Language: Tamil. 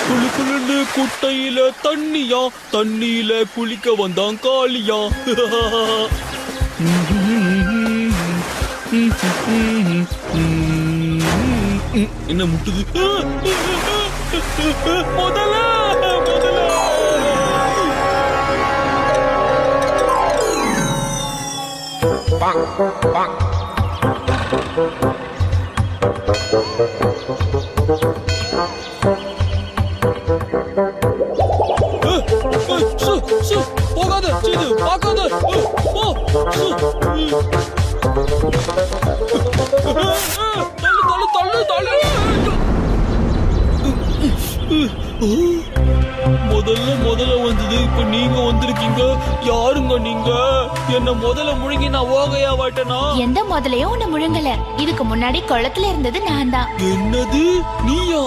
குளு குளுன்னு குட்டையில தண்ணியா, தண்ணியில குளிக்க வந்தான் காளியா. என்ன முட்டுது? முதல்ல போகாத, பார்க்காத. முதல்ல வந்தது, இப்ப நீங்க வந்திருக்கீங்க. யாருங்க நீங்க? என்ன முதல்ல முழுங்கி நான் ஓகையா வாட்டனா? எந்த முதலையும் உன்னை முழுங்கல. இதுக்கு முன்னாடி குளத்துல இருந்தது நான் தான். என்னது, நீயா?